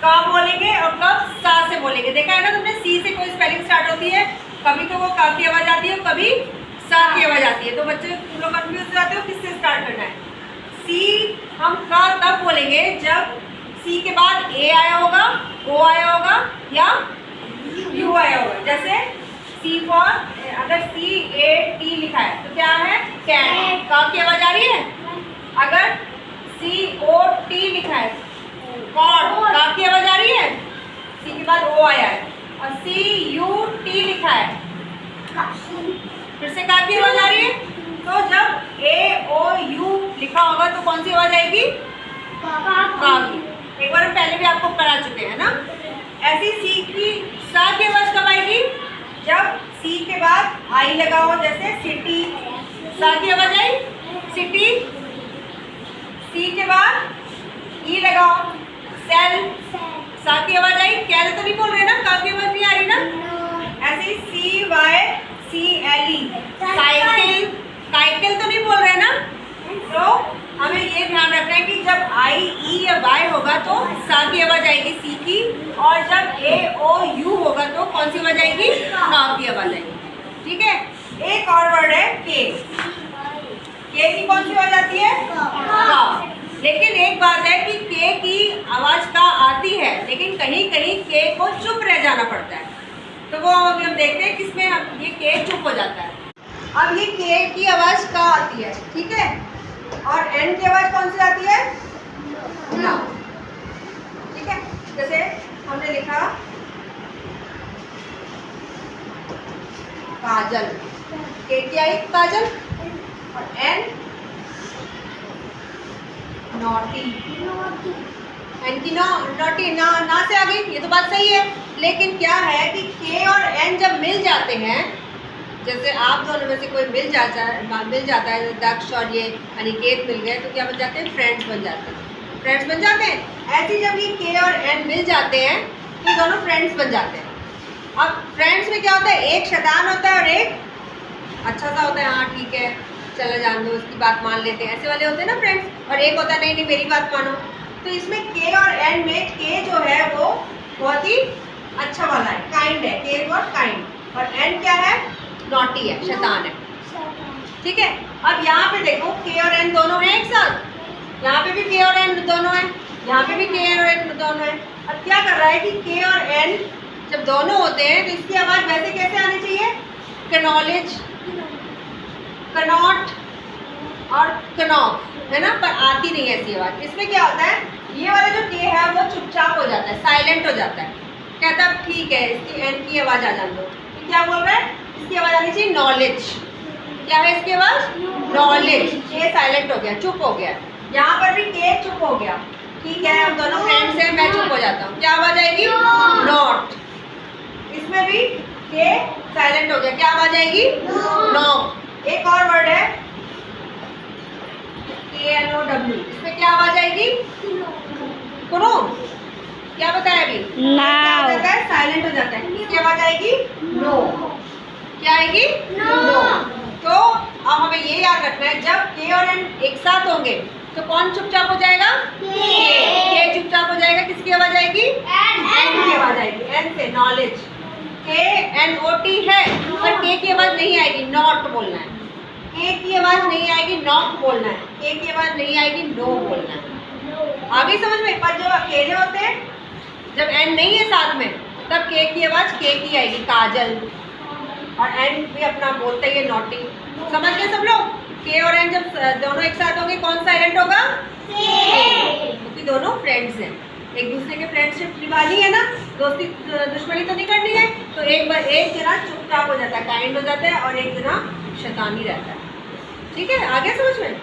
का बोलेंगे और कब सा से बोलेंगे। देखा है ना तुमने, सी से कोई स्पेलिंग स्टार्ट होती है, कभी तो वो का की आवाज आती है, कभी सा की आवाज आती है। तो बच्चे तुम लोग कंफ्यूज हो जाते हो किससे स्टार्ट करना है। सी हम का तब बोलेंगे जब सी के बाद ए आया होगा, ओ आया होगा या यू आया होगा। जैसे सी फॉर, अगर सी ए टी लिखा है तो क्या है, कैट, का की आवाज आ रही है। अगर सी ओ टी लिखा है, कॉट, का की आवाज आ रही है, सी के बाद ओ आया है। और सी यू टी लिखा है, फिर से का की आवाज आ रही है। तो जब ए ओ यू लिखा होगा तो कौन सी आवाज आएगी, का की। एक बार हम पहले भी आपको करा चुके हैं ना। ऐसी सी की सा की आवाज कब आएगी, जब सी के बाद आई लगा हो, जैसे सिटी, सा की आवाज आई सिटी। सी के बाद ई लगा हो, सेल, सा की आवाज आई। कैल तो नहीं बोल रहे ना, का की आवाज नहीं आ रही ना। ऐसे C Y C L E, cycle, cycle तो नहीं बोल रहे ना। तो हमें ये ध्यान रखना है कि जब आई ई या वाई होगा तो सा की आवाज आएगी सी की, और जब ए ओ यू होगा तो कौन सी आवाज आएगी, का की आवाज आएगी। ठीक है। एक और वर्ड है के, के की कौन सी आवाज आती है, का। लेकिन एक बात है कि के की आवाज का आती है, लेकिन कहीं कहीं के को चुप रह जाना पड़ता है। तो वो अभी हम देखते हैं किसमें ये के चुप हो जाता है। अब ये के की आवाज का आती है, ठीक है, और एन की आवाज कौन सी आती है, ना। ठीक है। जैसे हमने लिखा काजल, के की आई काजल, और एन नॉटी, एन की नॉटी, ना से आ गई, ये तो बात सही है। लेकिन क्या है कि के और एन जब मिल जाते हैं, जैसे आप दोनों में से कोई मिल जाता है, दक्ष और ये अनिकेत मिल गए, तो क्या बन जाते हैं, फ्रेंड्स बन जाते हैं, फ्रेंड्स बन जाते हैं। ऐसे जब ये के और एन मिल जाते हैं तो दोनों फ्रेंड्स बन जाते हैं। अब फ्रेंड्स में क्या होता है, एक शैतान होता है और एक अच्छा सा होता है, हाँ ठीक है चलो जान दो, उसकी बात मान लेते हैं, ऐसे वाले होते हैं ना फ्रेंड्स। और एक होता है नहीं नहीं मेरी बात मानो। तो इसमें के और एन में के जो है वो बहुत ही अच्छा वाला है, काइंड है, के बहुत काइंड, और एन क्या है, नॉटी है, शैतान है। ठीक है। अब यहाँ पे देखो के और एन दोनों हैं एक साथ, यहाँ पे भी के और एन दोनों हैं, यहाँ पे भी के और एन दोनों हैं। अब क्या कर रहा है कि के और एन जब दोनों होते हैं तो इसकी आवाज़ वैसे कैसे आनी चाहिए, कनॉलेज, कनॉट और कनॉक, है ना, पर आती नहीं है ऐसी आवाज़। इसमें क्या होता है, ये वाला जो के है वो चुपचाप हो जाता है, साइलेंट हो जाता है, कहता है ठीक है इसकी एन की आवाज़ आ जाने दो। तो क्या बोल रहा है, इसकी आवाज़ आनी चाहिए नॉलेज। क्या है इसकी आवाज़, नॉलेज। के साइलेंट हो गया, चुप हो गया। यहाँ पर भी के चुप हो गया, ठीक है हम दोनों फ्रेंड्स हैं, मैं चुप हो जाता हूँ, क्या आवाज़ आएगी, नॉट। इसमें भी के साइलेंट हो गया, क्या आवाज़ आएगी, नो। एक और वर्ड है KNOW, इसमें क्या आवाज़ आएगी, सुनो क्या बताया अभी, साइलेंट हो जाता है, इसकी आवाज़ आएगी नो। क्या आएगी, नो। तो अब हमें ये याद रखना है, जब के और एन एक साथ होंगे तो कौन चुपचाप हो जाएगा, के चुपचाप हो जाएगा, किसकी आवाज़ आएगी, एन की आवाज़ आएगी, एन से नॉलेज। KNOT है पर के की आवाज़ नहीं आएगी, नॉट बोलना है। के की आवाज़ नहीं आएगी, नॉट बोलना है। के की आवाज़ नहीं आएगी, नो बोलना है। आगे समझ में। पर जब अकेले होते हैं, जब एन नहीं है साथ में, तब के की आवाज़ के की आएगी, काजल, और एन भी अपना बोलते ही नॉटी। समझ गए सब लोग। के और एन जब दोनों एक साथ होंगे कौन साइलेंट होगा, क्योंकि दोनों फ्रेंड्स हैं, एक दूसरे के फ्रेंडशिप निभानी है ना, दोस्ती दुश्मनी तो नहीं करनी है। तो एक जना चुपचाप हो जाता है, काइंड हो जाता है, और एक जना शैतानी रहता है। ठीक है, आगे समझ में।